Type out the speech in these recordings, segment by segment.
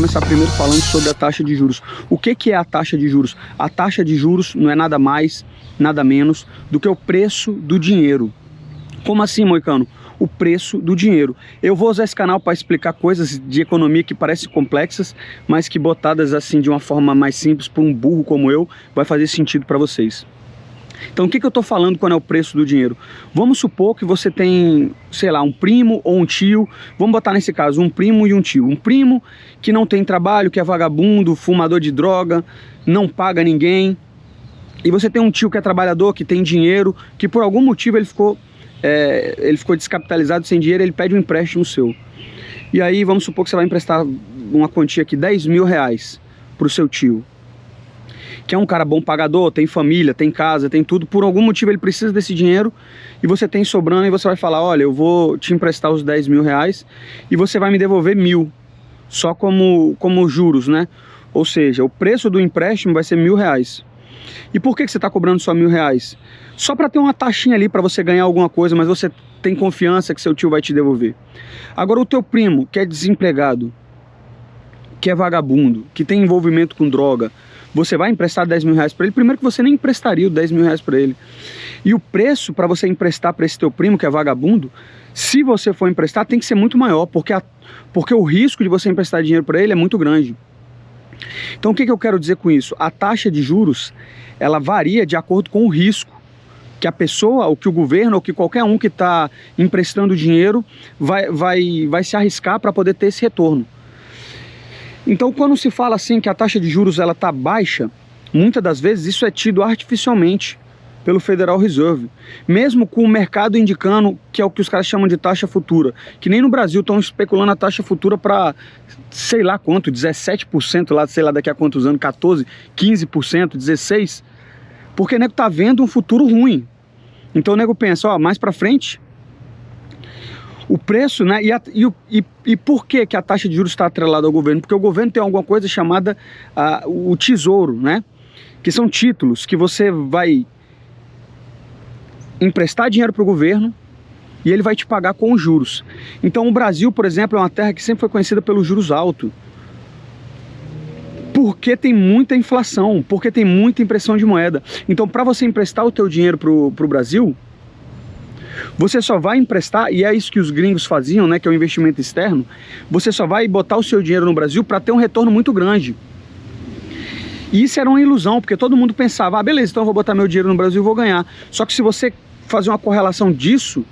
começar primeiro falando sobre a taxa de juros. O que é a taxa de juros? A taxa de juros não é nada mais, nada menos do que o preço do dinheiro. Como assim, Moicano? O preço do dinheiro. Eu vou usar esse canal para explicar coisas de economia que parecem complexas, mas que botadas assim de uma forma mais simples por um burro como eu, vai fazer sentido para vocês. Então o que eu estou falando quando é o preço do dinheiro? Vamos supor que você tem, sei lá, um primo ou um tio, vamos botar nesse caso um primo e um tio. Um primo que não tem trabalho, que é vagabundo, fumador de droga, não paga ninguém. E você tem um tio que é trabalhador, que tem dinheiro, que por algum motivo ele ficou descapitalizado, sem dinheiro, ele pede um empréstimo seu. E aí vamos supor que você vai emprestar uma quantia aqui, 10 mil reais para o seu tio, que é um cara bom pagador, tem família, tem casa, tem tudo. Por algum motivo ele precisa desse dinheiro e você tem sobrando, e você vai falar: olha, eu vou te emprestar os 10 mil reais e você vai me devolver 1.000, só como juros, né? Ou seja, o preço do empréstimo vai ser 1.000 reais. E por que você está cobrando só 1.000 reais? Só para ter uma taxinha ali para você ganhar alguma coisa, mas você tem confiança que seu tio vai te devolver. Agora o teu primo, que é desempregado, que é vagabundo, que tem envolvimento com droga, você vai emprestar 10 mil reais para ele? Primeiro que você nem emprestaria os 10 mil reais para ele. E o preço para você emprestar para esse teu primo, que é vagabundo, se você for emprestar, tem que ser muito maior, porque o risco de você emprestar dinheiro para ele é muito grande. Então o que eu quero dizer com isso? A taxa de juros, ela varia de acordo com o risco que a pessoa, ou que o governo, ou que qualquer um que está emprestando dinheiro vai se arriscar para poder ter esse retorno. Então quando se fala assim que a taxa de juros ela está baixa, muitas das vezes isso é tido artificialmente pelo Federal Reserve, mesmo com o mercado indicando que é o que os caras chamam de taxa futura, que nem no Brasil estão especulando a taxa futura para sei lá quanto, 17% lá, sei lá daqui a quantos anos, 14%, 15%, 16%, porque o nego tá vendo um futuro ruim. Então o nego pensa, ó, mais para frente o preço, né? E por que a taxa de juros está atrelada ao governo? Porque o governo tem alguma coisa chamada o tesouro, né? Que são títulos que você vai emprestar dinheiro para o governo e ele vai te pagar com os juros. Então o Brasil, por exemplo, é uma terra que sempre foi conhecida pelos juros altos. Porque tem muita inflação, porque tem muita impressão de moeda. Então para você emprestar o teu dinheiro pro Brasil, você só vai emprestar, e é isso que os gringos faziam, né, que é o investimento externo, você só vai botar o seu dinheiro no Brasil para ter um retorno muito grande. E isso era uma ilusão, porque todo mundo pensava, ah, beleza, então eu vou botar meu dinheiro no Brasil e vou ganhar. Só que se você fazer uma correlação disso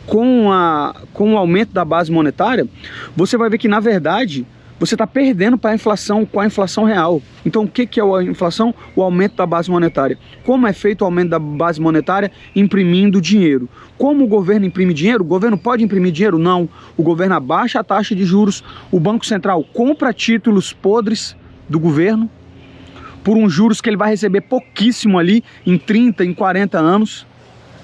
com o aumento da base monetária, você vai ver que, na verdade, você está perdendo para a inflação, com a inflação real. Então o que é a inflação? O aumento da base monetária. Como é feito o aumento da base monetária? Imprimindo dinheiro. Como o governo imprime dinheiro? O governo pode imprimir dinheiro? Não. O governo abaixa a taxa de juros, o Banco Central compra títulos podres do governo, por uns juros que ele vai receber pouquíssimo ali, em 30, em 40 anos.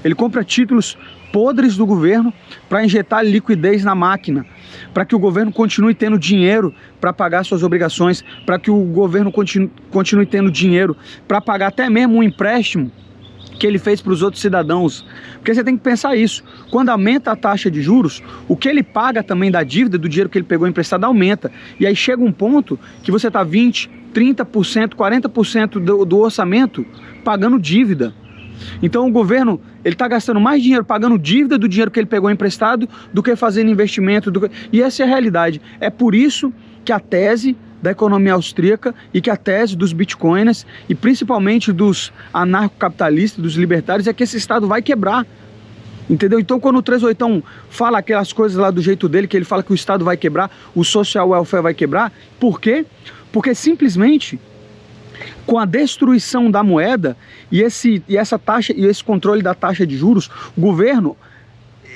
Ele compra títulos podres do governo para injetar liquidez na máquina, para que o governo continue tendo dinheiro para pagar suas obrigações, para que o governo continue tendo dinheiro para pagar até mesmo um empréstimo que ele fez para os outros cidadãos. Porque você tem que pensar isso, quando aumenta a taxa de juros, o que ele paga também da dívida, do dinheiro que ele pegou emprestado, aumenta. E aí chega um ponto que você está 20%, 30%, 40% do orçamento pagando dívida. Então o governo, ele está gastando mais dinheiro pagando dívida do dinheiro que ele pegou emprestado do que fazendo investimento. E essa é a realidade. É por isso que a tese da economia austríaca e que a tese dos bitcoiners e principalmente dos anarcocapitalistas, dos libertários, é que esse Estado vai quebrar. Entendeu? Então quando o 381 fala aquelas coisas lá do jeito dele, que ele fala que o Estado vai quebrar, o social welfare vai quebrar, por quê? Porque simplesmente com a destruição da moeda e essa taxa e esse controle da taxa de juros, o governo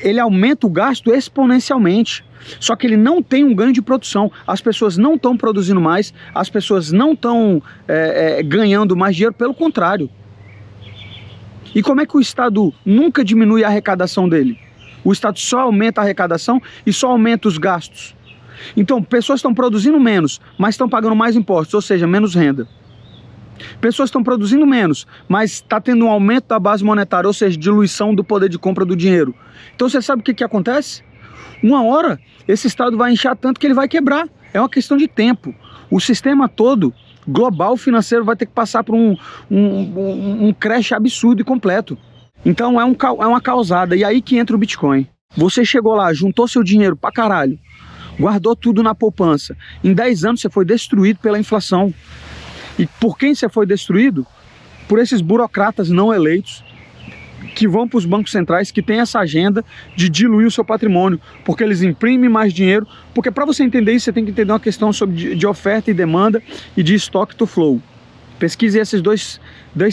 ele aumenta o gasto exponencialmente. Só que ele não tem um ganho de produção. As pessoas não estão produzindo mais, as pessoas não estão ganhando mais dinheiro, pelo contrário. E como é que o Estado nunca diminui a arrecadação dele? O Estado só aumenta a arrecadação e só aumenta os gastos. Então, pessoas estão produzindo menos, mas estão pagando mais impostos, ou seja, menos renda. Pessoas estão produzindo menos, mas está tendo um aumento da base monetária, ou seja, diluição do poder de compra do dinheiro. Então você sabe o que acontece? Uma hora, esse Estado vai inchar tanto que ele vai quebrar. É uma questão de tempo. O sistema todo, global financeiro, vai ter que passar por um crash absurdo e completo. Então é uma causada. E aí que entra o Bitcoin. Você chegou lá, juntou seu dinheiro pra caralho, guardou tudo na poupança. Em 10 anos você foi destruído pela inflação. E por quem você foi destruído? Por esses burocratas não eleitos que vão para os bancos centrais, que tem essa agenda de diluir o seu patrimônio, porque eles imprimem mais dinheiro. Porque para você entender isso, você tem que entender uma questão sobre de oferta e demanda e de stock to flow. Pesquise esses dois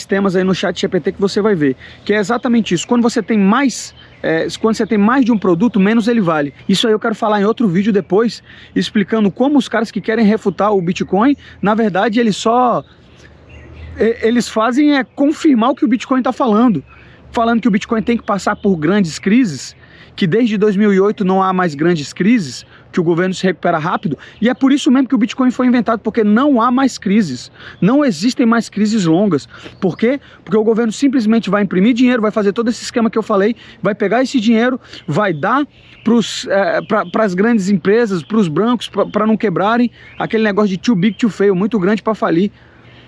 temas aí no ChatGPT que você vai ver, que é exatamente isso. Quando você tem mais de um produto, menos ele vale. Isso aí eu quero falar em outro vídeo depois, explicando como os caras que querem refutar o Bitcoin, na verdade eles fazem confirmar o que o Bitcoin está falando que o Bitcoin tem que passar por grandes crises, que desde 2008 não há mais grandes crises, que o governo se recupera rápido, e é por isso mesmo que o Bitcoin foi inventado, porque não há mais crises, não existem mais crises longas. Por quê? Porque o governo simplesmente vai imprimir dinheiro, vai fazer todo esse esquema que eu falei, vai pegar esse dinheiro, vai dar para as grandes empresas, para os brancos, para não quebrarem, aquele negócio de too big to fail, muito grande para falir.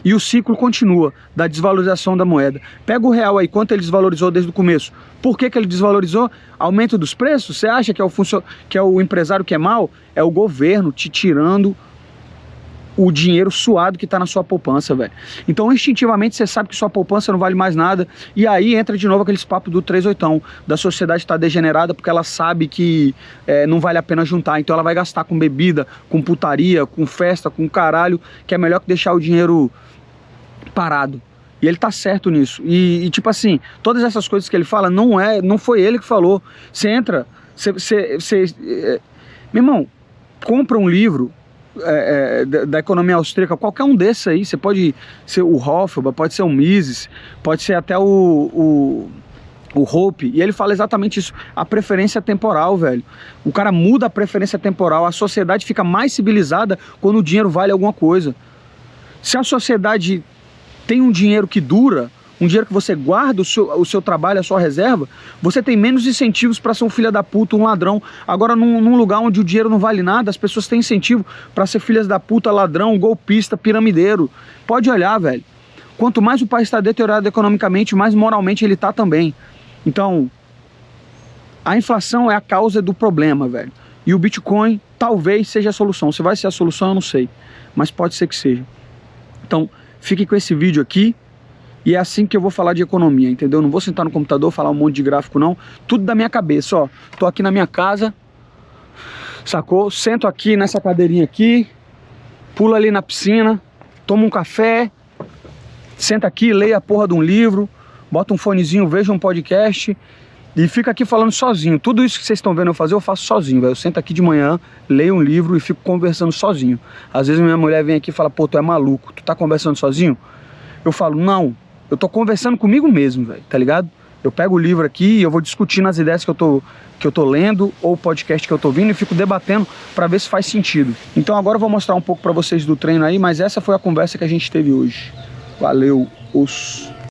E o ciclo continua da desvalorização da moeda. Pega o real aí, quanto ele desvalorizou desde o começo. Por que ele desvalorizou? Aumento dos preços? Você acha que é o empresário que é mal? É o governo te tirando o dinheiro suado que está na sua poupança, velho. Então, instintivamente, você sabe que sua poupança não vale mais nada. E aí entra de novo aqueles papos do 38, da sociedade estar degenerada porque ela sabe que não vale a pena juntar. Então ela vai gastar com bebida, com putaria, com festa, com caralho, que é melhor que deixar o dinheiro parado. E ele tá certo nisso. E tipo assim, todas essas coisas que ele fala, não foi ele que falou. Você entra, meu irmão, compra um livro da economia austríaca, qualquer um desses aí. Você pode ser o Hofbauer, pode ser o Mises, pode ser até o Hope, e ele fala exatamente isso, a preferência temporal, velho. O cara muda a preferência temporal, a sociedade fica mais civilizada quando o dinheiro vale alguma coisa. Se a sociedade tem um dinheiro que dura, um dinheiro que você guarda o seu trabalho, a sua reserva, você tem menos incentivos para ser um filho da puta, um ladrão. Agora, num lugar onde o dinheiro não vale nada, as pessoas têm incentivo para ser filhas da puta, ladrão, golpista, piramideiro. Pode olhar, velho. Quanto mais o país está deteriorado economicamente, mais moralmente ele está também. Então, a inflação é a causa do problema, velho. E o Bitcoin talvez seja a solução. Se vai ser a solução, eu não sei. Mas pode ser que seja. Então, fique com esse vídeo aqui. E é assim que eu vou falar de economia, entendeu? Não vou sentar no computador, falar um monte de gráfico, não. Tudo da minha cabeça, ó. Tô aqui na minha casa, sacou? Sento aqui nessa cadeirinha aqui, pulo ali na piscina, tomo um café, senta aqui, leia a porra de um livro, bota um fonezinho, veja um podcast e fica aqui falando sozinho. Tudo isso que vocês estão vendo eu fazer, eu faço sozinho, velho. Eu sento aqui de manhã, leio um livro e fico conversando sozinho. Às vezes minha mulher vem aqui e fala, pô, tu é maluco, tu tá conversando sozinho? Eu falo, não, eu tô conversando comigo mesmo, velho, tá ligado? Eu pego o livro aqui e eu vou discutindo as ideias que eu tô lendo ou o podcast que eu tô ouvindo e fico debatendo pra ver se faz sentido. Então agora eu vou mostrar um pouco pra vocês do treino aí, mas essa foi a conversa que a gente teve hoje. Valeu, os...